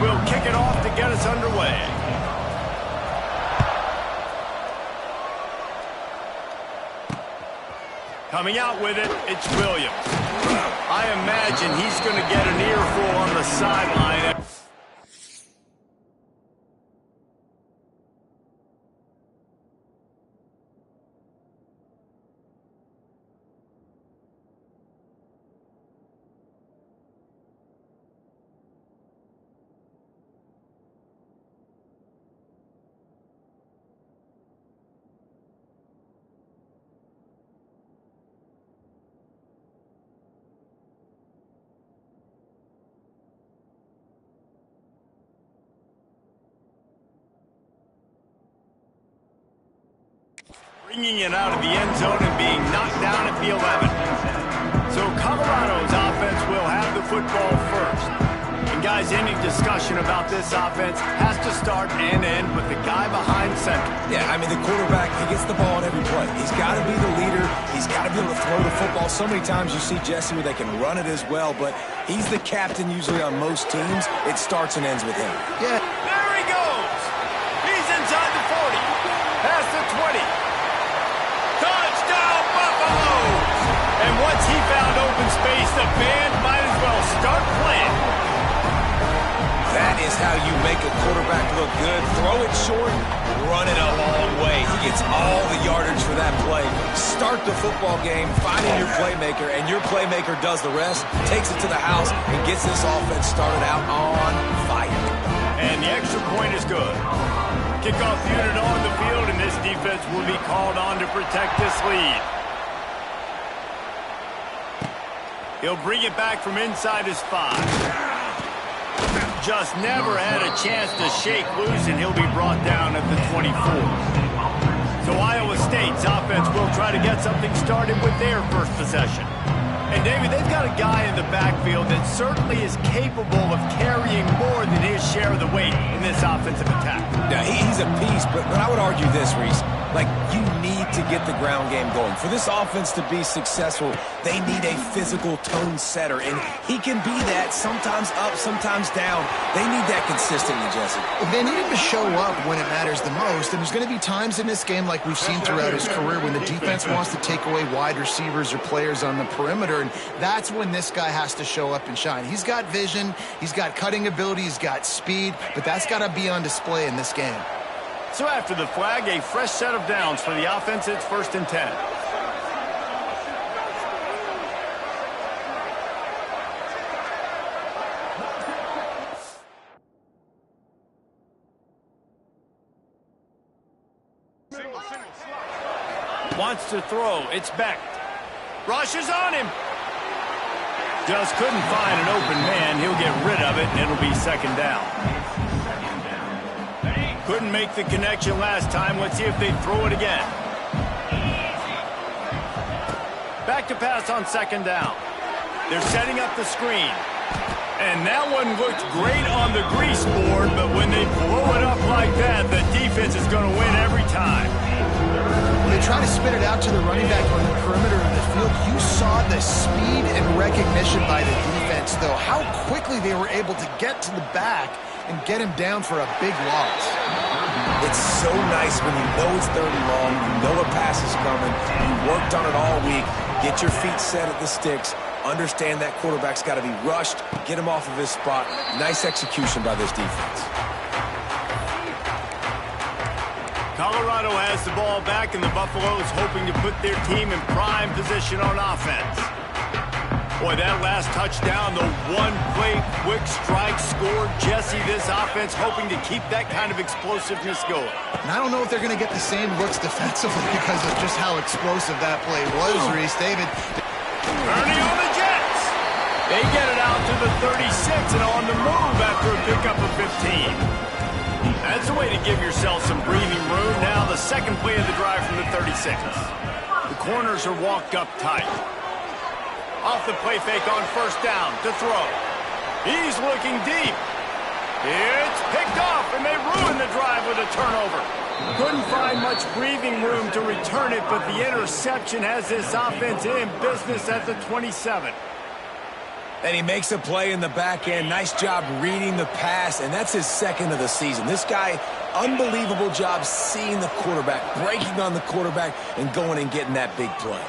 will kick it off to get us underway. Coming out with it, it's Williams. I imagine he's going to get an earful on the sideline. Bringing it out of the end zone and being knocked down at the 11. So Colorado's offense will have the football first. And guys, any discussion about this offense has to start and end with the guy behind center. Yeah, I mean, the quarterback, he gets the ball on every play. He's got to be the leader. He's got to be able to throw the football. So many times you see Jesse where they can run it as well, but he's the captain usually on most teams. It starts and ends with him. Yeah. There he goes. He's inside the 40. Past the 20. Touchdown, Buffaloes! And once he found open space, the band might as well start playing. That is how you make a quarterback look good. Throw it short, run it a long way. He gets all the yardage for that play. Start the football game, finding your playmaker, and your playmaker does the rest, takes it to the house, and gets this offense started out on fire. And the extra point is good. Kickoff unit on the field, and this defense will be called on to protect this lead. He'll bring it back from inside his 5. Just never had a chance to shake loose, and he'll be brought down at the 24. So Iowa State's offense will try to get something started with their first possession. And, David, they've got a guy in the backfield that certainly is capable of carrying more than his share of the weight in this offensive attack. Yeah, he's a beast, but I would argue this, Reese. Like, you need to get the ground game going. For this offense to be successful, they need a physical tone setter, and he can be that, sometimes up, sometimes down. They need that consistently, Jesse. They need him to show up when it matters the most, and there's going to be times in this game like we've seen throughout his career when the defense wants to take away wide receivers or players on the perimeter, and that's when this guy has to show up and shine. He's got vision, he's got cutting ability, he's got speed, but that's got to be on display in this game. So after the flag, a fresh set of downs for the offense. It's 1st and 10. Wants to throw. It's Beck. Rushes on him. Just couldn't find an open man. He'll get rid of it, and it'll be 2nd down. Couldn't make the connection last time. Let's see if they throw it again. Back to pass on 2nd down. They're setting up the screen. And that one looked great on the grease board, but when they blow it up like that, the defense is going to win every time. When they try to spit it out to the running back on the perimeter of the field, you saw the speed and recognition by the defense, though. How quickly they were able to get to the back and get him down for a big loss. It's so nice when you know it's 3rd and long, you know a pass is coming, you worked on it all week, get your feet set at the sticks, understand that quarterback's got to be rushed, get him off of his spot. Nice execution by this defense. Colorado has the ball back, and the Buffaloes hoping to put their team in prime position on offense. Boy, that last touchdown, the one-play quick strike scored. Jesse, this offense hoping to keep that kind of explosiveness going. And I don't know if they're going to get the same looks defensively because of just how explosive that play was, Reese. David. Ernie on the Jets. They get it out to the 36 and on the move after a pickup of 15. That's a way to give yourself some breathing room. Now the second play of the drive from the 36. The corners are walked up tight. Off the play fake on 1st down to throw. He's looking deep. It's picked off, and they ruin the drive with a turnover. Couldn't find much breathing room to return it, but the interception has this offense in business at the 27. And he makes a play in the back end. Nice job reading the pass, and that's his second of the season. This guy, unbelievable job seeing the quarterback, breaking on the quarterback, and going and getting that big play.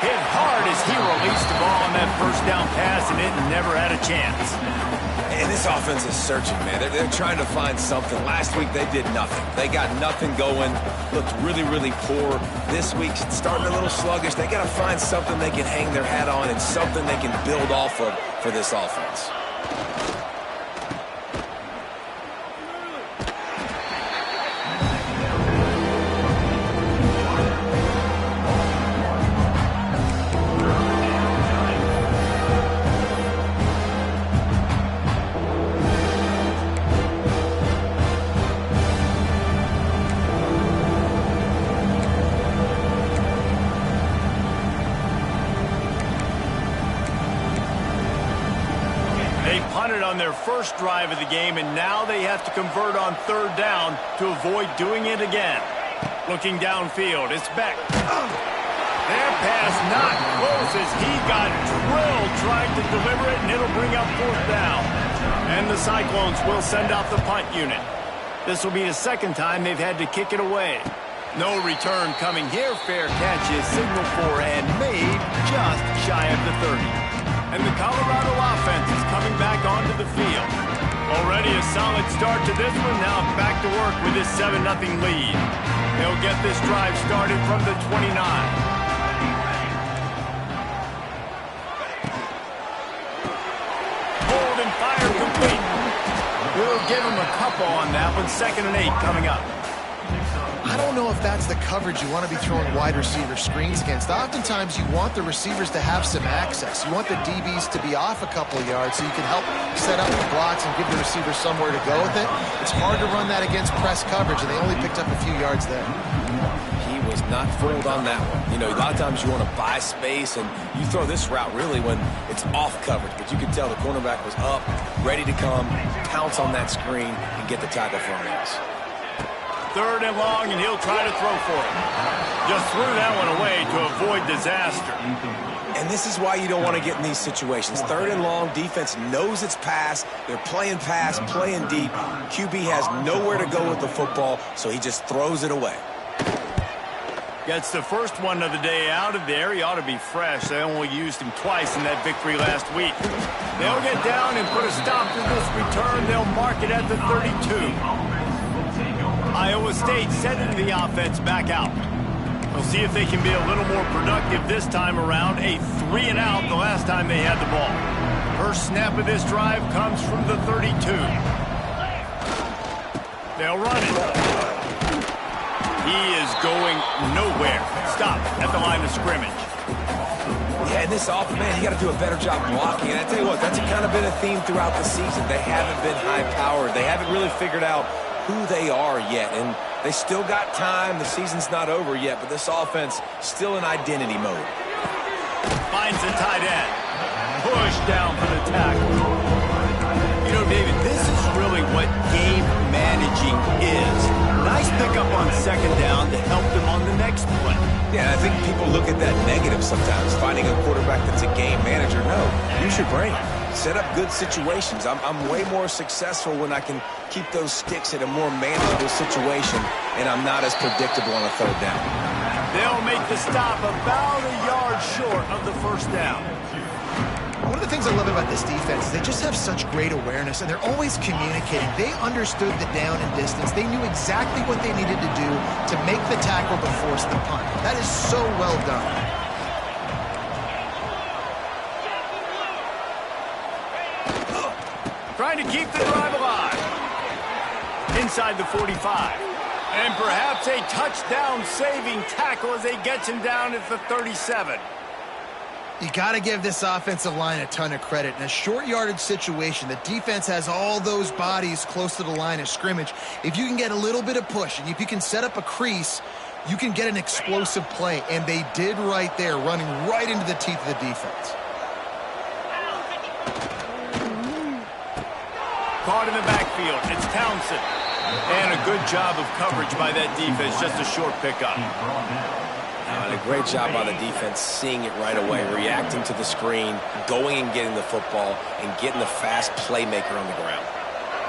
Hit hard as he released the ball on that first down pass, and it never had a chance. And this offense is searching, man. They're trying to find something. Last week, they did nothing. They got nothing going, looked really, really poor. This week, starting a little sluggish. They got to find something they can hang their hat on and something they can build off of for this offense. On their first drive of the game, and now they have to convert on third down to avoid doing it again. Looking downfield, it's Beck. Their pass not close as he got drilled trying to deliver it, and it'll bring up fourth down. And the Cyclones will send out the punt unit. This will be the second time they've had to kick it away. No return coming here. Fair catch is signaled for and made just shy of the 30. And the Colorado offense is coming back onto the field. Already a solid start to this one. Now back to work with this 7-0 lead. They'll get this drive started from the 29. Hold and fire complete. We'll give him a couple on that one. 2nd and 8 coming up. I don't know if that's the coverage you want to be throwing wide receiver screens against. Oftentimes, you want the receivers to have some access. You want the DBs to be off a couple of yards so you can help set up the blocks and give the receiver somewhere to go with it. It's hard to run that against press coverage, and they only picked up a few yards there. He was not fooled on that one. You know, a lot of times you want to buy space, and you throw this route really when it's off coverage. But you could tell the cornerback was up, ready to come, pounce on that screen, and get the tackle for him. 3rd and long, and he'll try to throw for it. Just threw that one away to avoid disaster. And this is why you don't want to get in these situations. 3rd and long, defense knows it's pass. They're playing pass, playing deep. QB has nowhere to go with the football, so he just throws it away. Gets the first one of the day out of there. He ought to be fresh. They only used him twice in that victory last week. They'll get down and put a stop to this return. They'll mark it at the 32. Iowa State sending the offense back out. We'll see if they can be a little more productive this time around. A 3-and-out the last time they had the ball. First snap of this drive comes from the 32. They'll run it. He is going nowhere. Stop at the line of scrimmage. Yeah, and this offense, man, you got to do a better job blocking. And I tell you what, that's kind of been a theme throughout the season. They haven't been high-powered. They haven't really figured out who they are yet, and they still got time. The season's not over yet, but this offense still in identity mode. Finds the tight end. Push down for the tackle. You know, David, this is really what game managing is. Nice pickup on 2nd down to help them on the next play. Yeah, I think people look at that negative sometimes, finding a quarterback that's a game manager. No, use your brain. Set up good situations. I'm way more successful when I can keep those sticks in a more manageable situation, and I'm not as predictable on a 3rd down. They'll make the stop about a yard short of the 1st down. One of the things I love about this defense is they just have such great awareness, and they're always communicating. They understood the down and distance. They knew exactly what they needed to do to make the tackle to force the punt. That is so well done. Trying to keep the drive alive. Inside the 45. And perhaps a touchdown-saving tackle as they get him down at the 37. You got to give this offensive line a ton of credit. In a short yardage situation, the defense has all those bodies close to the line of scrimmage. If you can get a little bit of push, and if you can set up a crease, you can get an explosive play. And they did right there, running right into the teeth of the defense. Caught in the backfield. It's Townsend. And a good job of coverage by that defense. Just a short pickup. A great job by the defense, seeing it right away, reacting to the screen, going and getting the football, and getting the fast playmaker on the ground.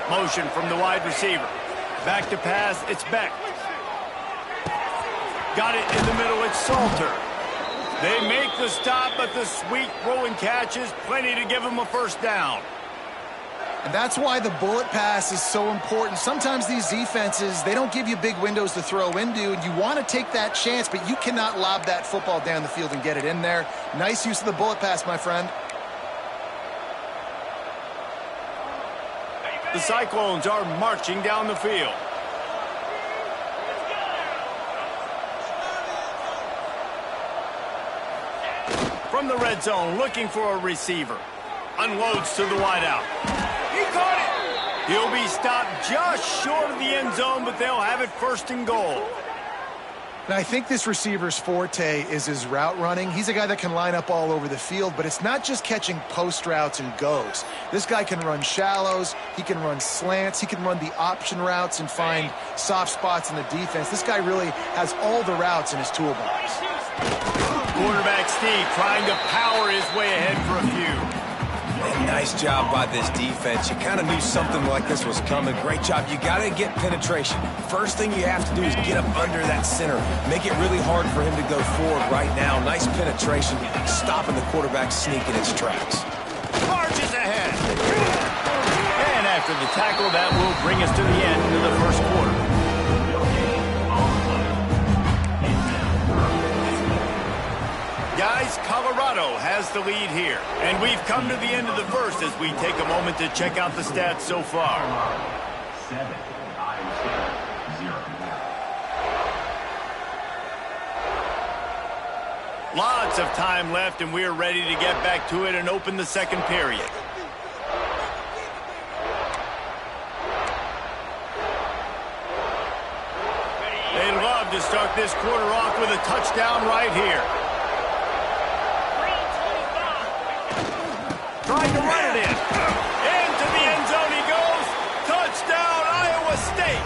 Motion from the wide receiver. Back to pass, it's Beck. Got it in the middle, it's Salter. They make the stop, but the sweet throw and catch is plenty to give them a first down. And that's why the bullet pass is so important. Sometimes these defenses, they don't give you big windows to throw into, and you want to take that chance, but you cannot lob that football down the field and get it in there. Nice use of the bullet pass, my friend. The Cyclones are marching down the field. From the red zone, looking for a receiver. Unloads to the wideout. He caught it. He'll be stopped just short of the end zone, but they'll have it first and goal. And I think this receiver's forte is his route running. He's a guy that can line up all over the field, but it's not just catching post routes and goes. This guy can run shallows, he can run slants, he can run the option routes and find soft spots in the defense. This guy really has all the routes in his toolbox. Quarterback Steve trying to power his way ahead for a few. And nice job by this defense. You kind of knew something like this was coming. Great job. You got to get penetration. First thing you have to do is get up under that center. Make it really hard for him to go forward right now. Nice penetration, stopping the quarterback sneak in its tracks. Charges ahead. And after the tackle, that will bring us to the end of the first quarter. Guys, Colorado has the lead here. And we've come to the end of the first as we take a moment to check out the stats so far. 7, Iowa State, 0. Lots of time left, and we're ready to get back to it and open the second period. They'd love to start this quarter off with a touchdown right here. Trying to run it in. Into the end zone he goes. Touchdown, Iowa State.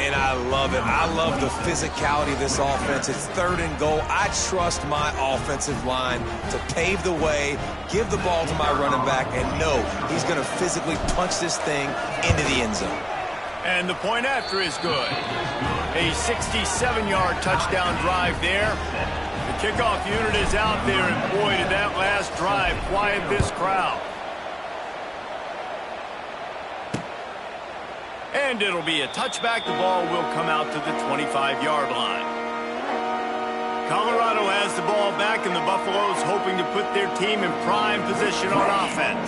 And I love it. I love the physicality of this offense. It's 3rd and goal. I trust my offensive line to pave the way, give the ball to my running back, and know he's going to physically punch this thing into the end zone. And the point after is good. A 67-yard touchdown drive there. The kickoff unit is out there, and boy, did that last drive quiet this crowd. And it'll be a touchback. The ball will come out to the 25-yard line. Colorado has the ball back, and the Buffaloes hoping to put their team in prime position on offense.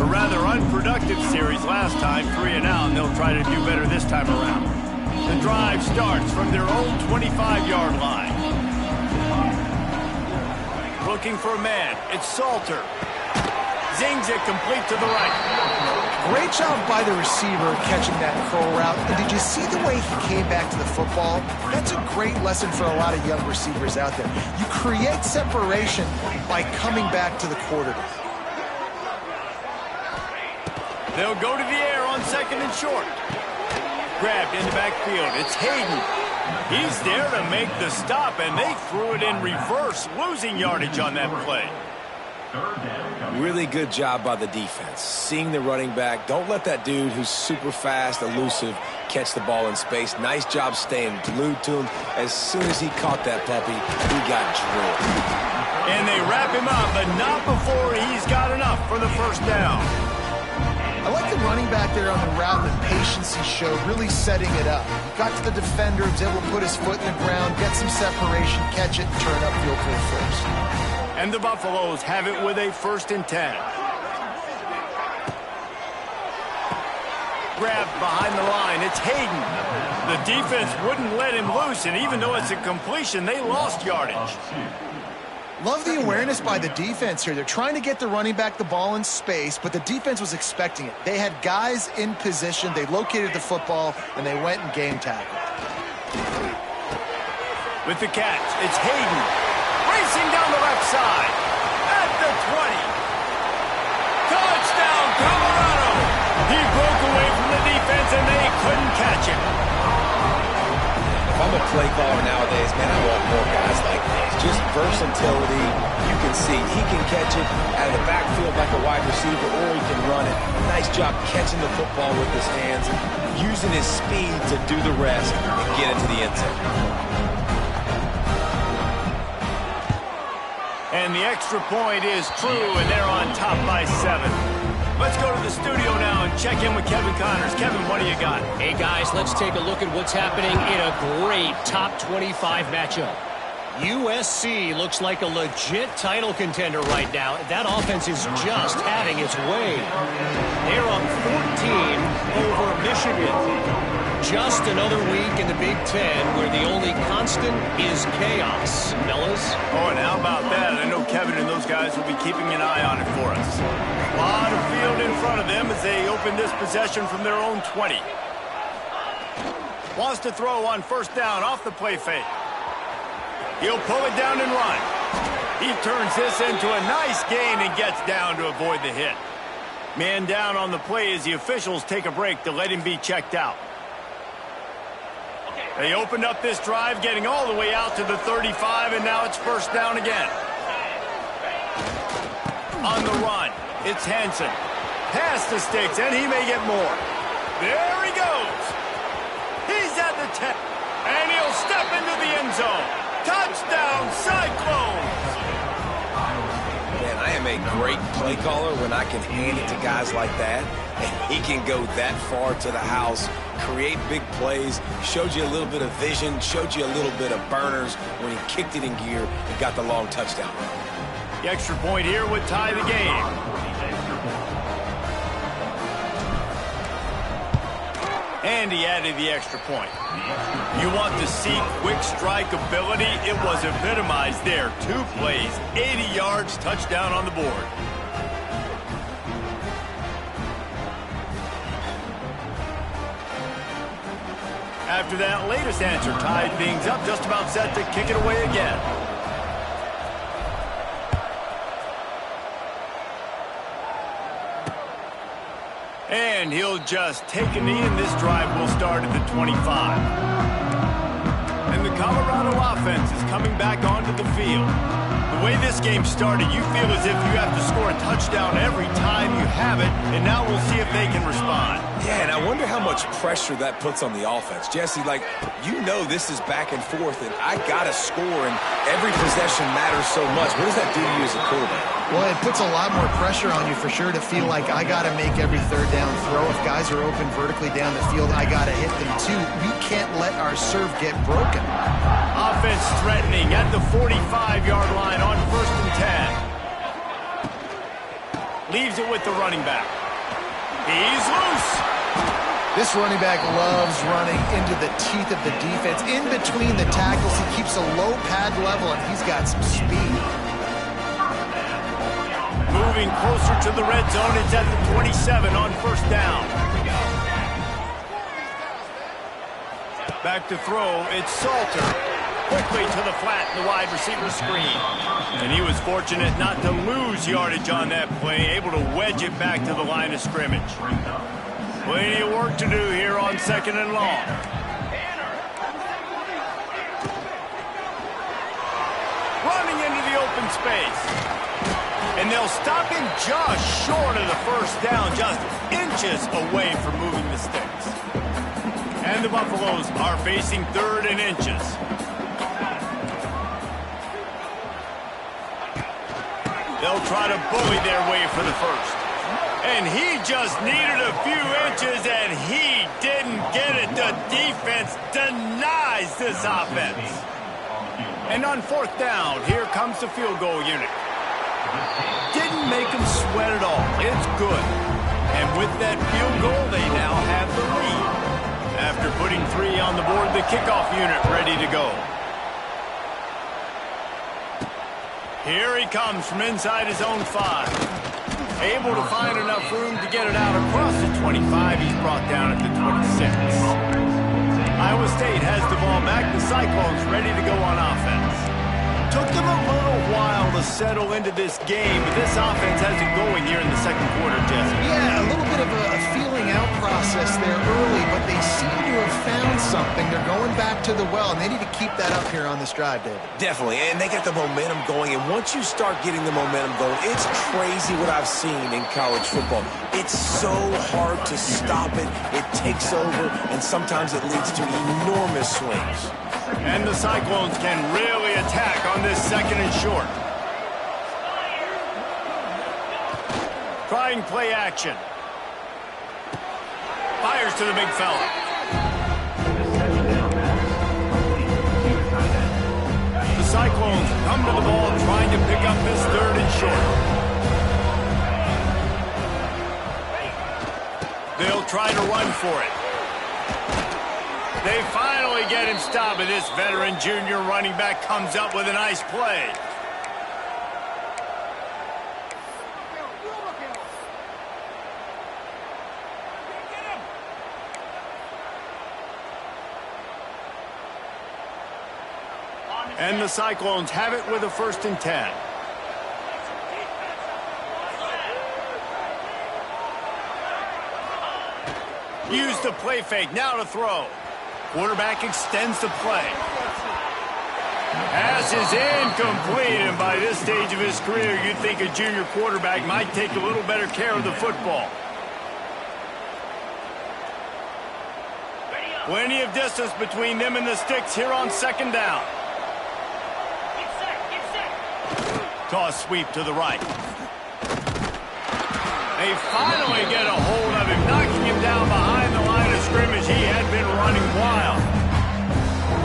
A rather unproductive series last time, 3 and out, and they'll try to do better this time around. The drive starts from their own 25-yard line. Looking for a man. It's Salter. Zings it complete to the right. Great job by the receiver catching that curl route. And did you see the way he came back to the football? That's a great lesson for a lot of young receivers out there. You create separation by coming back to the quarterback. They'll go to the air on 2nd and short. Grabbed in the backfield. It's Hayden. He's there to make the stop, and they threw it in reverse, losing yardage on that play. Really good job by the defense. Seeing the running back. Don't let that dude who's super fast, elusive, catch the ball in space. Nice job staying glued to him. As soon as he caught that puppy, he got drilled. And they wrap him up, but not before he's got enough for the first down. I like the running back there on the route and the patience he showed, really setting it up. He got to the defender, was able to put his foot in the ground, get some separation, catch it, and turn upfield for the first. And the Buffaloes have it with a 1st and 10. Grabbed behind the line. It's Hayden. The defense wouldn't let him loose, and even though it's a completion, they lost yardage. Love the awareness by the defense here. They're trying to get the running back the ball in space, but the defense was expecting it. They had guys in position. They located the football, and they went and game tackled. With the catch, it's Hayden. Racing down the left side. At the 20. Touchdown, Colorado. He broke away from the defense, and they couldn't catch him. If I'm a play caller nowadays, man, I'm versatility. You can see he can catch it out of the backfield like a wide receiver, or he can run it. Nice job catching the football with his hands, using his speed to do the rest and get into the end zone. And the extra point is true, and they're on top by 7. Let's go to the studio now and check in with Kevin Connors. Kevin, what do you got? Hey, guys, let's take a look at what's happening in a great top 25 matchup. USC looks like a legit title contender right now. That offense is just having its way. They're up 14 over Michigan. Just another week in the Big Ten where the only constant is chaos. Fellas? Oh, and how about that? I know Kevin and those guys will be keeping an eye on it for us. A lot of field in front of them as they open this possession from their own 20. Wants to throw on first down off the play fake. He'll pull it down and run. He turns this into a nice gain and gets down to avoid the hit. Man down on the play as the officials take a break to let him be checked out. They opened up this drive, getting all the way out to the 35, and now it's first down again. On the run, it's Hansen. Past the sticks, and he may get more. There he goes. He's at the 10, and he'll step into the end zone. Touchdown, Cyclones! Man, I am a great play caller when I can hand it to guys like that, and he can go that far to the house, create big plays, showed you a little bit of vision, showed you a little bit of burners when he kicked it in gear and got the long touchdown run. The extra point here would tie the game. And he added the extra point. You want to see quick strike ability? It was epitomized there. 2 plays, 80 yards, touchdown on the board. After that latest answer tied things up, just about set to kick it away again. And he'll just take a knee, and this drive will start at the 25. And the Colorado offense is coming back onto the field. The way this game started, you feel as if you have to score a touchdown every time you have it, and now we'll see if they can respond. Yeah, and I wonder how much pressure that puts on the offense. Jesse, like, you know this is back and forth, and I got to score, and every possession matters so much. What does that do to you as a quarterback? Well, it puts a lot more pressure on you for sure to feel like I got to make every third down throw. If guys are open vertically down the field, I got to hit them too. We can't let our serve get broken. Offense threatening at the 45-yard line on 1st and 10. Leaves it with the running back. He's loose. This running back loves running into the teeth of the defense. In between the tackles, he keeps a low pad level, and he's got some speed. Moving closer to the red zone, it's at the 27 on first down. Back to throw, it's Salter. Quickly to the flat in the wide receiver screen. And he was fortunate not to lose yardage on that play, able to wedge it back to the line of scrimmage. Plenty of work to do here on 2nd and long. Running into the open space. And they'll stop him just short of the first down, just inches away from moving the sticks. And the Buffaloes are facing 3rd and inches. They'll try to bully their way for the first. And he just needed a few inches, and he didn't get it. The defense denies this offense. And on 4th down, here comes the field goal unit. Didn't make him sweat at all. It's good. And with that field goal, they now have the lead. After putting 3 on the board, the kickoff unit ready to go. Here he comes from inside his own 5. Able to find enough room to get it out across the 25. He's brought down at the 26. Iowa State has the ball back. The Cyclones ready to go on offense. Took them a little while to settle into this game, but this offense has it going here in the second quarter, Jesse. Yeah, a little bit of a feeling out process there early, but they seem to have found something. They're going back to the well, and they need to keep that up here on this drive, David. Definitely, and they got the momentum going, and once you start getting the momentum going, it's crazy what I've seen in college football. It's so hard to stop it. It takes over, and sometimes it leads to enormous swings. And the Cyclones can really attack on this second and short. Trying play action. Fires to the big fella. The Cyclones come to the ball trying to pick up this third and short. They'll try to run for it. They finally get him stopped, and this veteran junior running back comes up with a nice play. And the Cyclones have it with a 1st and 10. Use the play fake, now to throw. Quarterback extends the play. Pass is incomplete, and by this stage of his career, you'd think a junior quarterback might take a little better care of the football. Plenty of distance between them and the sticks here on 2nd down. Toss sweep to the right. They finally get a hold of him, knocking him down behind the line of scrimmage. He had been running wild.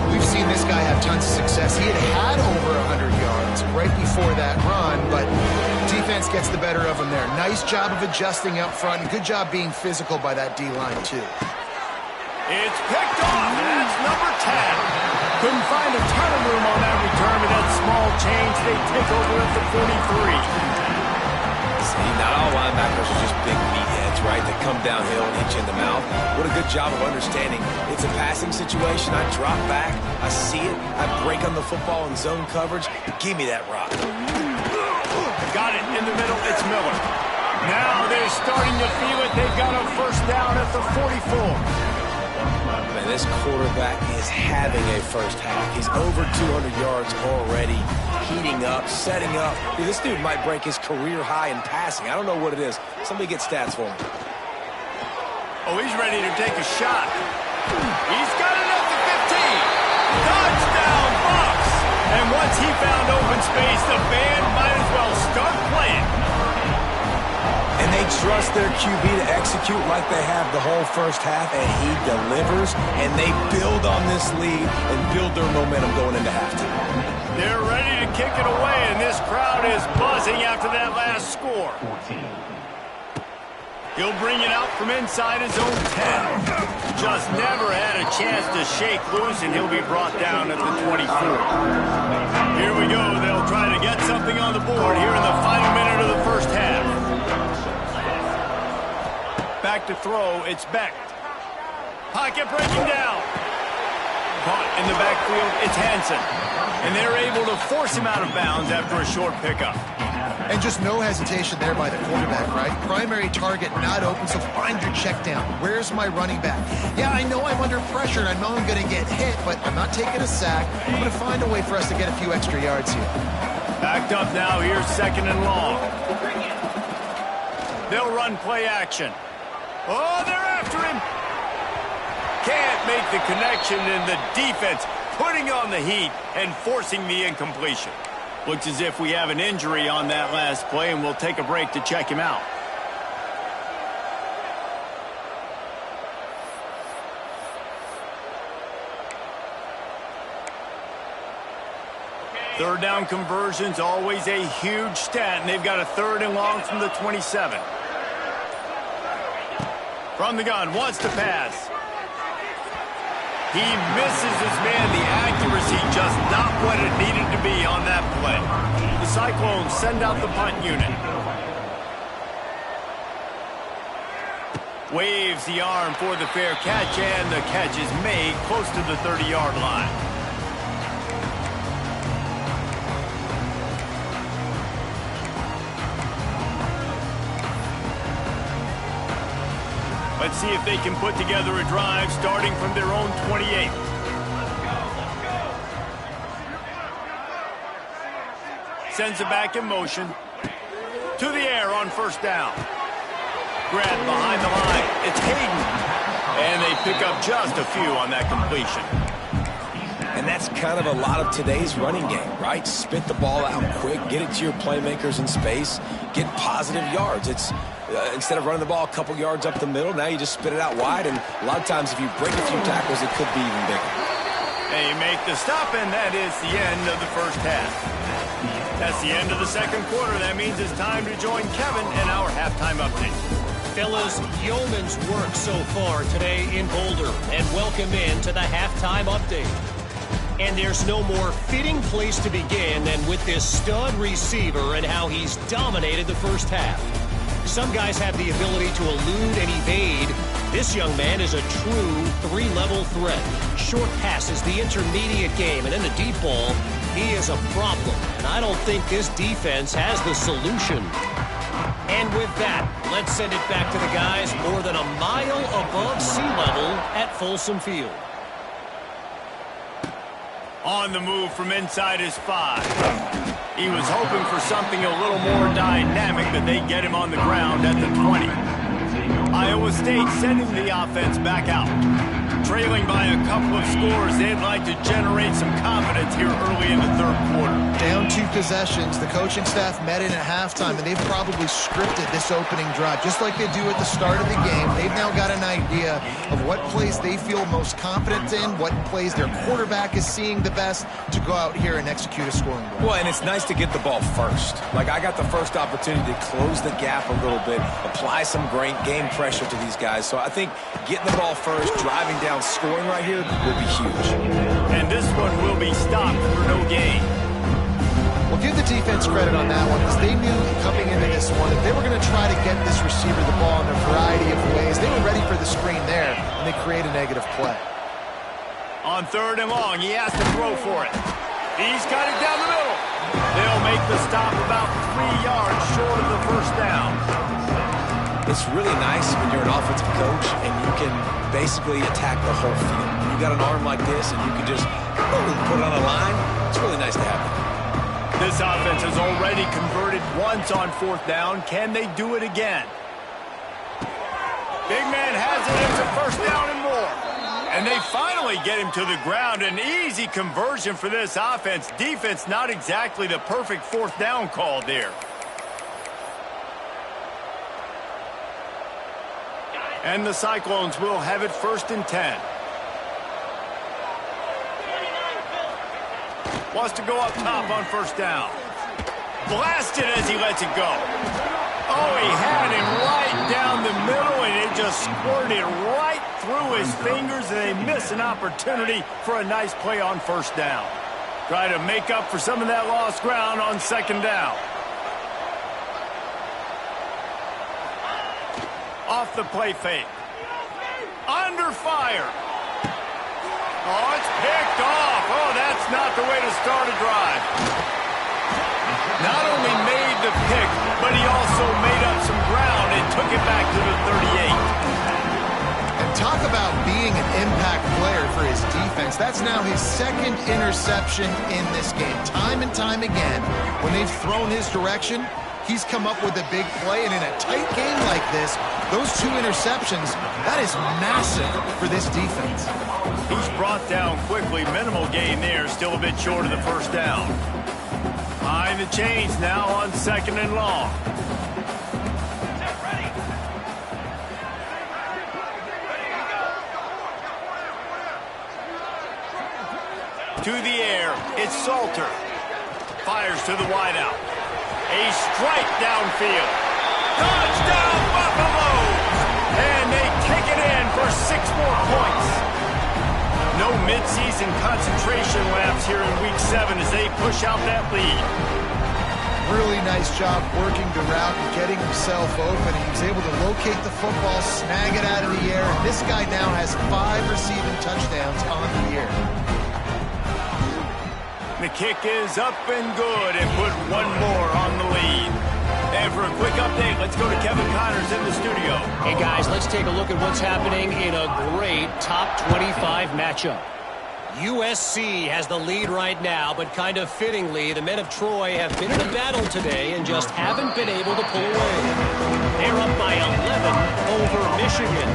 We've seen this guy have tons of success. He had over 100 yards right before that run, but defense gets the better of him there. Nice job of adjusting up front, and good job being physical by that D-line, too. It's picked off, and that's number 10. Couldn't find a ton of room on that return, but that small change, they take over at the 43. See, not all linebackers are just big meatheads, right? They come downhill and hit you in the mouth. What a good job of understanding. It's a passing situation. I drop back. I see it. I break on the football in zone coverage. Give me that rock. Got it in the middle. It's Miller. Now they're starting to feel it. They've got a 1st down at the 44. Man, this quarterback is having a first half. He's over 200 yards already, heating up, setting up. Dude, this dude might break his career high in passing. I don't know what it is. Somebody get stats for him. Oh, he's ready to take a shot. He's got it at the 15. Touchdown, Bucks! And once he found open space, the band might as well start playing. And they trust their QB to execute like they have the whole first half, and he delivers, and they build on this lead and build their momentum going into halftime. They're ready to kick it away, and this crowd is buzzing after that last score. 14. He'll bring it out from inside his own 10. Just never had a chance to shake loose, and he'll be brought down at the 24. Here we go. They'll try to get something on the board here in the final minute of the first half. Back to throw, it's Beck. Pocket breaking down. Caught in the backfield, it's Hansen. And they're able to force him out of bounds after a short pickup. And just no hesitation there by the quarterback, right? Primary target not open, so find your check down. Where's my running back? Yeah, I know I'm under pressure, and I know I'm going to get hit, but I'm not taking a sack. I'm going to find a way for us to get a few extra yards here. Backed up now, here's 2nd and long. They'll run play action. Oh, they're after him. Can't make the connection, and the defense putting on the heat and forcing the incompletion. Looks as if we have an injury on that last play, and we'll take a break to check him out. Third down conversions, always a huge stat, and they've got a 3rd and long from the 27. From the gun, wants to pass. He misses his man. The accuracy just not what it needed to be on that play. The Cyclones send out the punt unit. Waves the arm for the fair catch, and the catch is made close to the 30-yard line. Let's see if they can put together a drive starting from their own 28. Sends it back in motion. To the air on first down. Grab behind the line. It's Hayden. And they pick up just a few on that completion. And that's kind of a lot of today's running game, right? Spit the ball out quick, get it to your playmakers in space, get positive yards. It's instead of running the ball a couple yards up the middle, now you just spit it out wide, and a lot of times if you break a few tackles, it could be even bigger. They make the stop, and that is the end of the first half. That's the end of the second quarter. That means it's time to join Kevin in our halftime update. Fellas, yeoman's work so far today in Boulder, and welcome in to the halftime update. And there's no more fitting place to begin than with this stud receiver and how he's dominated the first half. Some guys have the ability to elude and evade. This young man is a true three-level threat. Short passes, the intermediate game, and then the deep ball. He is a problem, and I don't think this defense has the solution. And with that, let's send it back to the guys more than a mile above sea level at Folsom Field. On the move from inside his 5. He was hoping for something a little more dynamic, but they get him on the ground at the 20. Iowa State sending the offense back out. Trailing by a couple of scores, they'd like to generate some confidence here early in the third quarter. Down 2 possessions, the coaching staff met in at halftime, and they've probably scripted this opening drive. Just like they do at the start of the game, they've now got an idea of what plays they feel most confident in, what plays their quarterback is seeing the best to go out here and execute a scoring goal. Well, and it's nice to get the ball first. Like, I got the first opportunity to close the gap a little bit, apply some great game pressure to these guys. So I think getting the ball first, driving down, scoring right here will be huge. And this one will be stopped for no gain. Well, give the defense credit on that one, because they knew coming into this one that they were going to try to get this receiver the ball in a variety of ways. They were ready for the screen there, and they create a negative play. On third and long, he has to throw for it. He's got it down the middle. They'll make the stop about 3 yards short of the first down. It's really nice when you're an offensive coach and you can basically attack the whole field. You got an arm like this and you can just put it on the line. It's really nice to have it. This offense has already converted once on fourth down. Can they do it again? Big man has it. It's a first down and more. And they finally get him to the ground. An easy conversion for this offense. Defense not exactly the perfect fourth down call there. And the Cyclones will have it 1st and 10. Wants to go up top on first down. Blasted as he lets it go. Oh, he had him right down the middle, and it just squirted right through his fingers, and they miss an opportunity for a nice play on first down. Try to make up for some of that lost ground on second down. Off the play fake. Under fire. Oh, it's picked off. Oh, that's not the way to start a drive. Not only made the pick, but he also made up some ground and took it back to the 38. And talk about being an impact player for his defense. That's now his 2nd interception in this game. Time and time again, when they've thrown his direction, he's come up with a big play, and in a tight game like this, those 2 interceptions, that is massive for this defense. He's brought down quickly. Minimal gain there, still a bit short of the first down. Behind the chains now on 2nd and long. To the air, it's Salter. Fires to the wideout. A strike downfield. Touchdown, Buffalo! And they kick it in for 6 more points. No midseason concentration laps here in Week 7 as they push out that lead. Really nice job working the route and getting himself open. He was able to locate the football, snag it out of the air. And this guy now has 5 receiving touchdowns on the year. The kick is up and good and put 1 more on the lead. And for a quick update, let's go to Kevin Connors in the studio. Hey, guys, let's take a look at what's happening in a great top 25 matchup. USC has the lead right now, but kind of fittingly, the men of Troy have been in a battle today and just haven't been able to pull away. They're up by 11 over Michigan.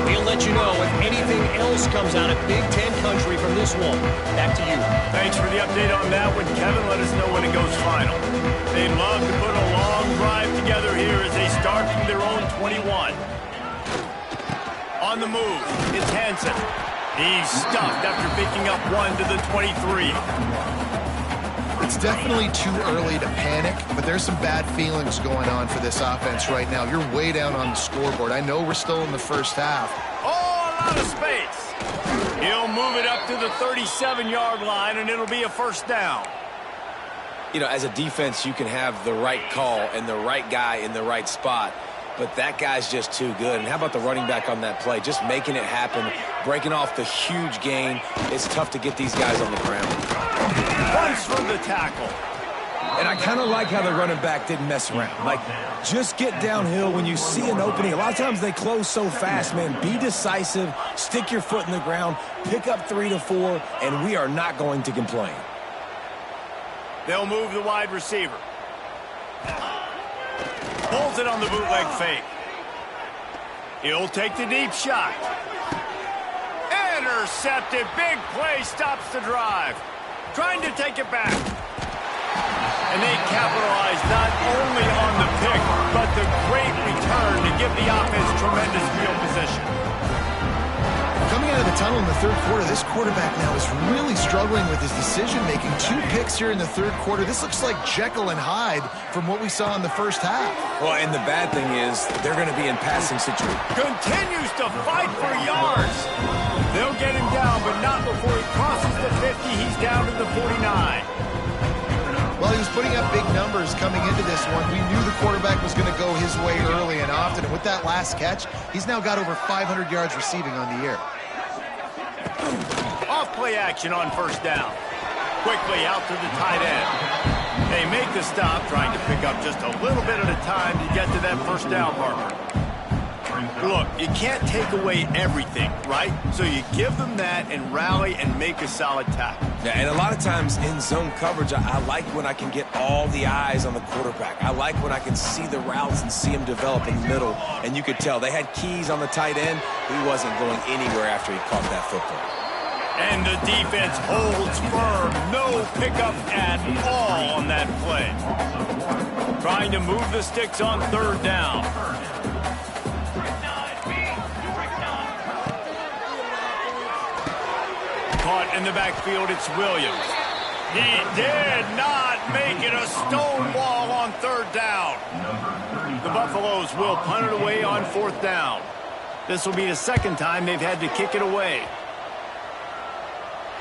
We'll let you know if anything else comes out of Big Ten country from this one. Back to you. Thanks for the update on that one, Kevin. Let us know when it goes final. They'd love to put a long drive together here as they start from their own 21. On the move, it's Hansen. He's stuffed after picking up one to the 23. It's definitely too early to panic, but there's some bad feelings going on for this offense right now. You're way down on the scoreboard. I know we're still in the first half. Oh, a lot of space. He'll move it up to the 37-yard line, and it'll be a first down. You know, as a defense, you can have the right call and the right guy in the right spot, but that guy's just too good. And how about the running back on that play? Just making it happen, breaking off the huge gain. It's tough to get these guys on the ground. Punch from the tackle. And I kind of like how the running back didn't mess around. Like, just get downhill when you see an opening. A lot of times they close so fast, man. Be decisive, stick your foot in the ground, pick up 3 to 4, and we are not going to complain. They'll move the wide receiver. Pulls it on the bootleg fake. He'll take the deep shot. Intercepted. Big play stops the drive. Trying to take it back. And they capitalize not only on the pick, but the great return to give the offense tremendous field position. Coming out of the tunnel in the third quarter, this quarterback now is really struggling with his decision-making. 2 picks here in the third quarter. This looks like Jekyll and Hyde from what we saw in the first half. Well, and the bad thing is they're going to be in passing situations. Continues to fight for yards. They'll get him down, but not before he crosses the 50. He's down to the 49. Well, he was putting up big numbers coming into this one. We knew the quarterback was going to go his way early and often. And with that last catch, he's now got over 500 yards receiving on the year. Off play action on first down. Quickly out to the tight end. They make the stop, trying to pick up just a little bit at a time to get to that first down marker. Look, you can't take away everything, right? So you give them that and rally and make a solid tackle. Yeah, and a lot of times in zone coverage, I like when I can get all the eyes on the quarterback. I like when I can see the routes and see him develop in the middle. And you could tell they had keys on the tight end. He wasn't going anywhere after he caught that football. And the defense holds firm. No pickup at all on that play. Trying to move the sticks on third down. Caught in the backfield, it's Williams. He did not make it a stone wall on third down. The Buffaloes will punt it away on fourth down. This will be the second time they've had to kick it away.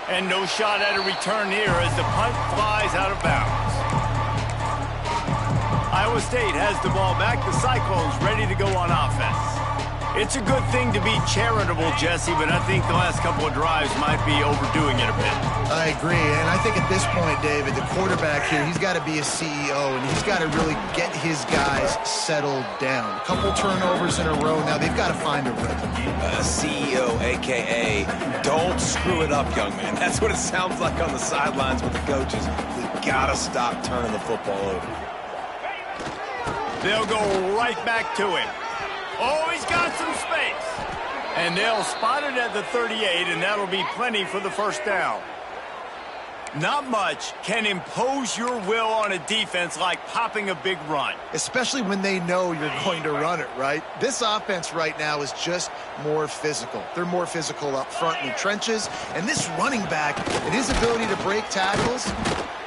And no shot at a return here as the punt flies out of bounds. Iowa State has the ball back. The Cyclones ready to go on offense. It's a good thing to be charitable, Jesse, but I think the last couple of drives might be overdoing it a bit. I agree, and I think at this point, David, the quarterback here, he's got to be a CEO, and he's got to really get his guys settled down. A couple turnovers in a row now. They've got to find a rhythm. CEO, a.k.a. don't screw it up, young man. That's what it sounds like on the sidelines with the coaches. We got to stop turning the football over. They'll go right back to him. Oh, he's got some space. And they'll spot it at the 38, and that'll be plenty for the first down. Not much can impose your will on a defense like popping a big run. Especially when they know you're going to run it, right? This offense right now is just more physical. They're more physical up front in the trenches. And this running back and his ability to break tackles,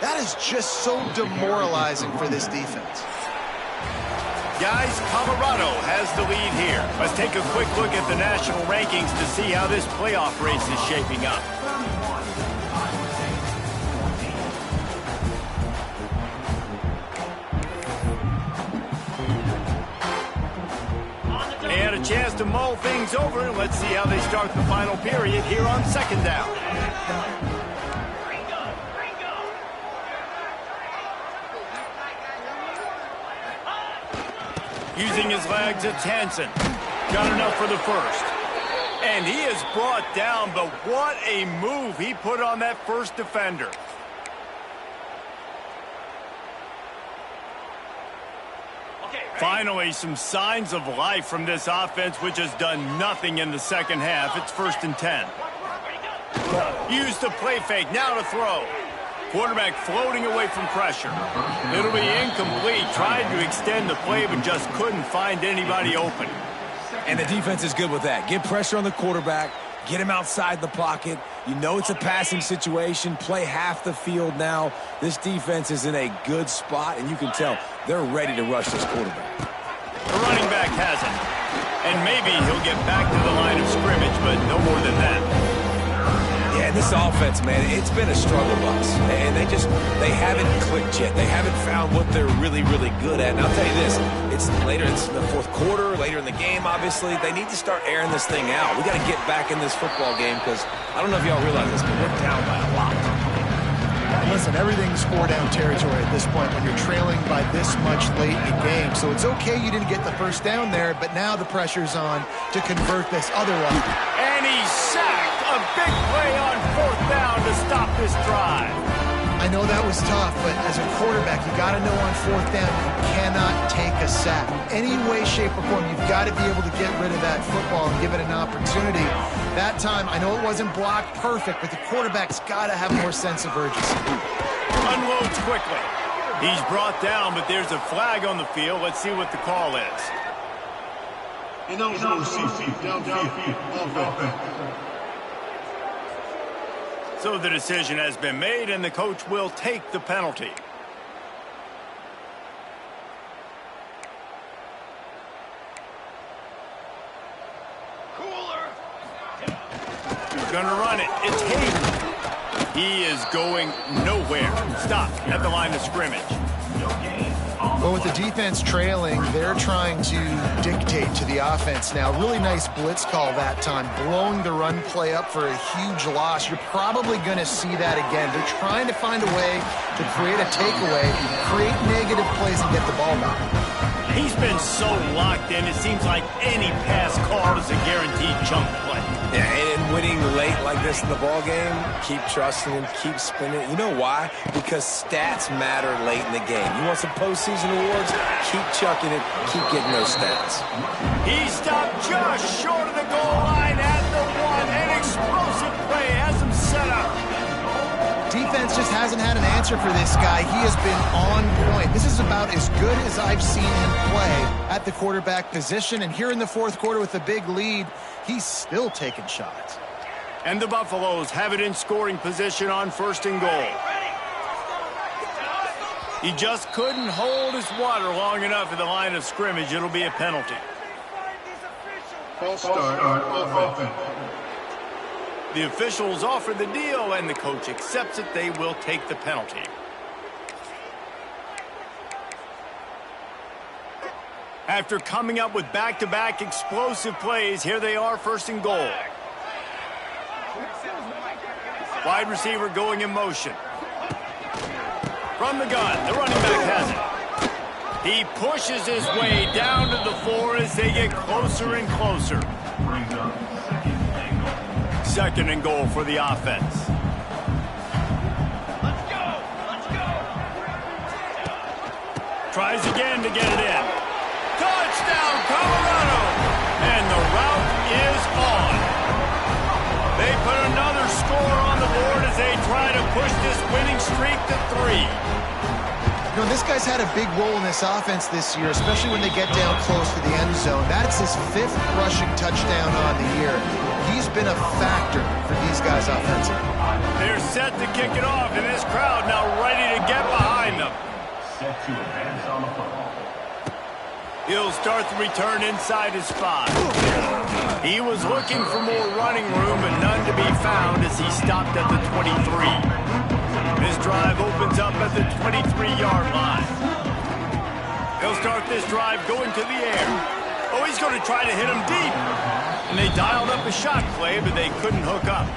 that is just so demoralizing for this defense. Guys, Colorado has the lead here. Let's take a quick look at the national rankings to see how this playoff race is shaping up. They had a chance to mull things over. Let's see how they start the final period here on second down. Using his legs, it's Hansen. Got enough for the first. And he is brought down, but what a move he put on that first defender. Finally, some signs of life from this offense, which has done nothing in the second half. It's 1st and 10. Use the play fake, now to throw. Quarterback floating away from pressure. It'll be incomplete. Tried to extend the play, but just couldn't find anybody open. And the defense is good with that. Get pressure on the quarterback. Get him outside the pocket. You know it's a passing situation. Play half the field now. This defense is in a good spot, and you can tell they're ready to rush this quarterback. The running back has it. And maybe he'll get back to the line of scrimmage, but no more than that. Yeah, this offense, man, it's been a struggle bus. And they haven't clicked yet. They haven't found what they're really, really good at. And I'll tell you this, it's in the fourth quarter, later in the game, obviously. They need to start airing this thing out. We got to get back in this football game because I don't know if y'all realize this, but we're down by a lot. Listen, everything's 4-down territory at this point when you're trailing by this much late in the game. So it's okay you didn't get the first down there, but now the pressure's on to convert this other one. And he's sacked. A big play on 4th down to stop this drive. I know that was tough, but as a quarterback, you got to know on 4th down you cannot take a sack. Any way, shape, or form, you've got to be able to get rid of that football and give it an opportunity. That time, I know it wasn't blocked perfect, but the quarterback's got to have more sense of urgency. Unloads quickly. He's brought down, but there's a flag on the field. Let's see what the call is. Ineligible receiver, downfield, offense. So the decision has been made, and the coach will take the penalty. He's going to run it. It's Hayden. He is going nowhere. Stop at the line of scrimmage. Well, with the defense trailing, they're trying to dictate to the offense now. Really nice blitz call that time, blowing the run play up for a huge loss. You're probably going to see that again. They're trying to find a way to create a takeaway, create negative plays, and get the ball back. He's been so locked in, it seems like any pass call is a guaranteed chunk play. Yeah, and winning late like this in the ball game, keep trusting him, keep spinning. You know why? Because stats matter late in the game. You want some postseason awards? Keep chucking it, keep getting those stats. He stopped just short of the goal line at the 1. An explosive play has him set up. Defense just hasn't had an answer for this guy. He has been on point. This is about as good as I've seen him play at the quarterback position. And here in the fourth quarter with a big lead, he's still taking shots. And the Buffaloes have it in scoring position on 1st and goal. He just couldn't hold his water long enough at the line of scrimmage. It'll be a penalty. False start, offense. The officials offer the deal, and the coach accepts it. They will take the penalty. After coming up with back-to-back explosive plays, here they are, 1st and goal. Wide receiver going in motion. From the gun, the running back has it. He pushes his way down to the 4 as they get closer and closer. 2nd and goal for the offense. Let's go! Tries again to get it in. Touchdown, Colorado! And the route is on. They put another score on the board as they try to push this winning streak to 3. You know, this guy's had a big role in this offense this year, especially when they get down close to the end zone. That's his 5th rushing touchdown on the year. He's been a factor for these guys offensively. They're set to kick it off, and this crowd now ready to get behind them. Set to advance on the football. He'll start the return inside his 5. He was looking for more running room, but none to be found as he stopped at the 23. This drive opens up at the 23-yard line. He'll start this drive going to the air. Oh, he's going to try to hit him deep. And they dialed up a shot play, but they couldn't hook up.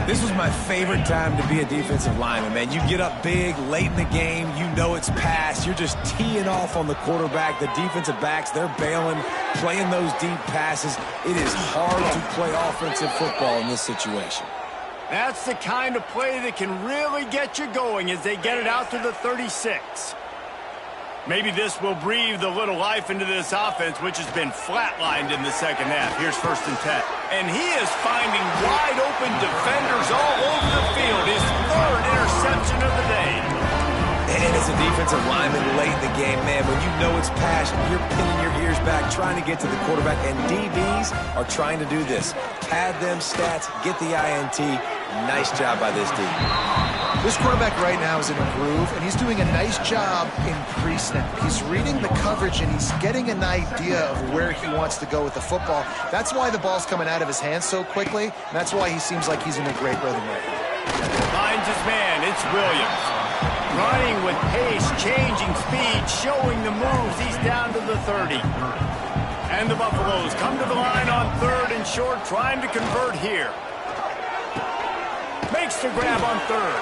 This was my favorite time to be a defensive lineman, man. You get up big, late in the game. You know it's past. You're just teeing off on the quarterback. The defensive backs, they're bailing, playing those deep passes. It is hard to play offensive football in this situation. That's the kind of play that can really get you going as they get it out to the 36. Maybe this will breathe a little life into this offense, which has been flatlined in the second half. Here's 1st and 10. And he is finding wide-open defenders all over the field. His 3rd interception of the day. And as a defensive lineman late in the game, man, when you know it's passion, you're pinning your ears back, trying to get to the quarterback, and DBs are trying to do this. Pad them stats, get the INT. Nice job by this D. This quarterback right now is in a groove, and he's doing a nice job in pre-snap. He's reading the coverage, and he's getting an idea of where he wants to go with the football. That's why the ball's coming out of his hands so quickly, and that's why he seems like he's in a great rhythm right now. Finds his man. It's Williams. Running with pace, changing speed, showing the moves. He's down to the 30. And the Buffaloes come to the line on 3rd and short, trying to convert here. Makes the grab on 3rd.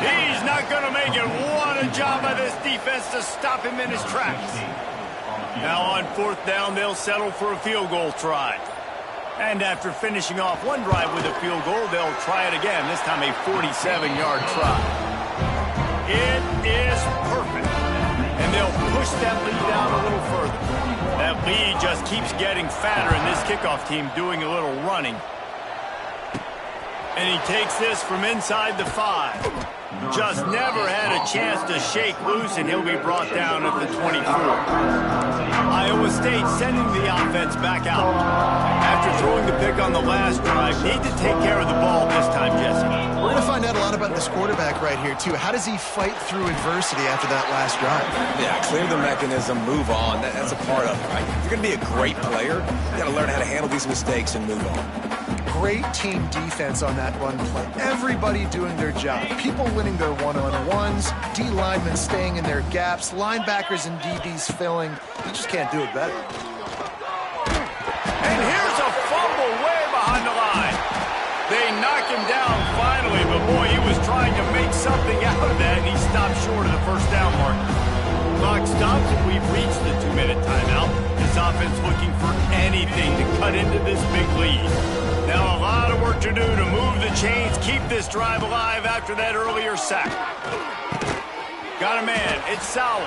He's not going to make it. What a job by this defense to stop him in his tracks. Now on 4th down, they'll settle for a field goal try. And after finishing off one drive with a field goal, they'll try it again, this time a 47-yard try. It is perfect. And they'll push that lead out a little further. That lead just keeps getting fatter, and this kickoff team doing a little running. And he takes this from inside the 5. Just never had a chance to shake loose, and he'll be brought down at the 24. Iowa State sending the offense back out. After throwing the pick on the last drive, need to take care of the ball this time, Jesse. We're going to find out a lot about this quarterback right here, too. How does he fight through adversity after that last drive? Yeah, clear the mechanism, move on. That's a part of it, right? If you're going to be a great player, you got to learn how to handle these mistakes and move on. Great team defense on that run play. Everybody doing their job. People winning their one-on-ones, D linemen staying in their gaps, linebackers and DBs filling. You just can't do it better. And here's a fumble way behind the line. They knock him down finally, but boy, he was trying to make something out of that, and he stopped short of the 1st down mark. Clock stops, and we've reached the 2-minute timeout. This offense looking for anything to cut into this big lead. Now a lot of work to do to move the chains, keep this drive alive after that earlier sack. Got a man. It's Sowell.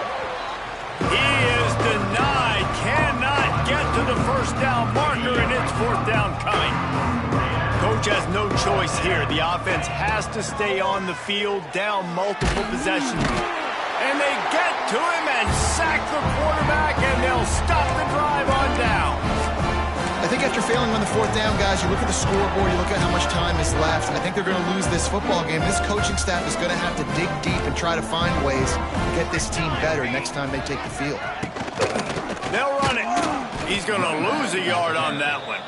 He is denied. Cannot get to the 1st down marker, and it's 4th down coming. Coach has no choice here. The offense has to stay on the field, down multiple possessions. And they get to him and sack the quarterback, and they'll stop the drive on down. I think after failing on the 4th down, guys, you look at the scoreboard, you look at how much time is left, and I think they're going to lose this football game. This coaching staff is going to have to dig deep and try to find ways to get this team better next time they take the field. They'll run it. He's going to lose a yard on that one.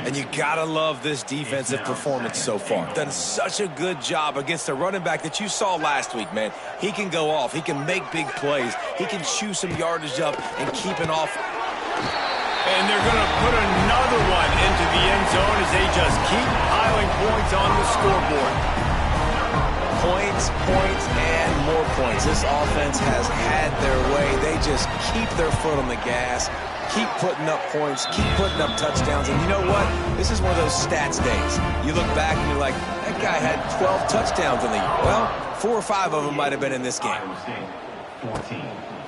And you gotta love this defensive performance so far. Done such a good job against the running back that you saw last week, man. He can go off. He can make big plays. He can chew some yardage up and keep it off. And they're going to put another one into the end zone as they just keep piling points on the scoreboard. Points, points, and more points. This offense has had their way. They just keep their foot on the gas, keep putting up points, keep putting up touchdowns. And you know what? This is one of those stats days. You look back and you're like, that guy had 12 touchdowns in the year. Well, 4 or 5 of them might have been in this game.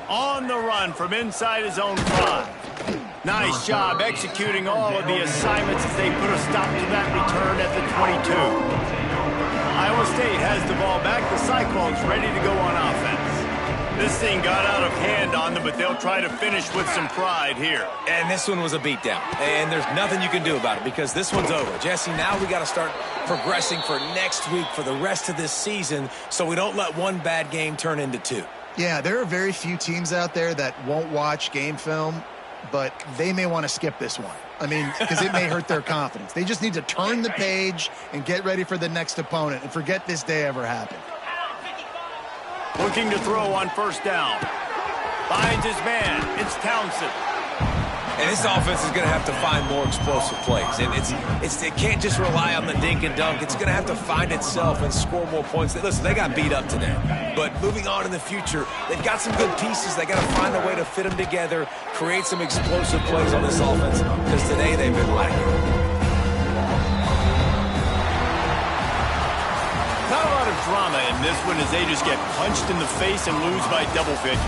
On the run from inside his own 5. Nice job executing all of the assignments as they put a stop to that return at the 22. Iowa State has the ball back. The Cyclones ready to go on offense. This thing got out of hand on them, but they'll try to finish with some pride here. And this one was a beatdown. And there's nothing you can do about it because this one's over. Jesse, now we got to start progressing for next week for the rest of this season so we don't let one bad game turn into 2. Yeah, there are very few teams out there that won't watch game film, but they may want to skip this one. I mean, because it may hurt their confidence. They just need to turn the page and get ready for the next opponent and forget this day ever happened. Looking to throw on 1st down. Finds his man. It's Townsend. And this offense is going to have to find more explosive plays. And it can't just rely on the dink and dunk. It's going to have to find itself and score more points. Listen, they got beat up today. But moving on in the future, they've got some good pieces. They got to find a way to fit them together, create some explosive plays on this offense, because today they've been lacking. Not a lot of drama in this one as they just get punched in the face and lose by double figures.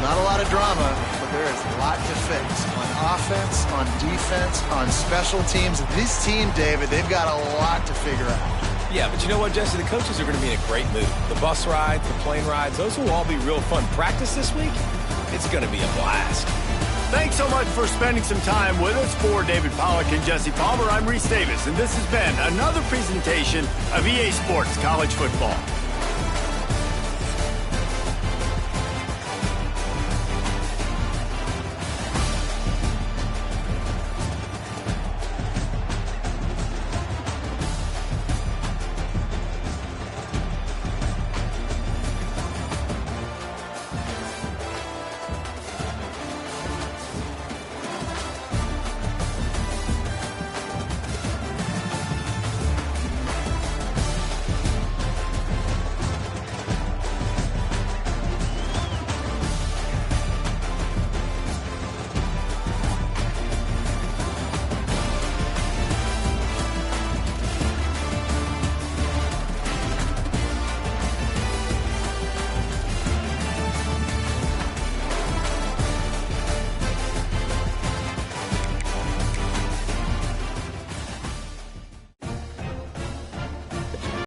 Not a lot of drama, but there is a lot to fix. On offense, on defense, on special teams. This team, David, they've got a lot to figure out. Yeah, but you know what, Jesse? The coaches are going to be in a great mood. The bus rides, the plane rides, those will all be real fun. Practice this week, it's going to be a blast. Thanks so much for spending some time with us. For David Pollack and Jesse Palmer, I'm Reese Davis, and this has been another presentation of EA Sports College Football.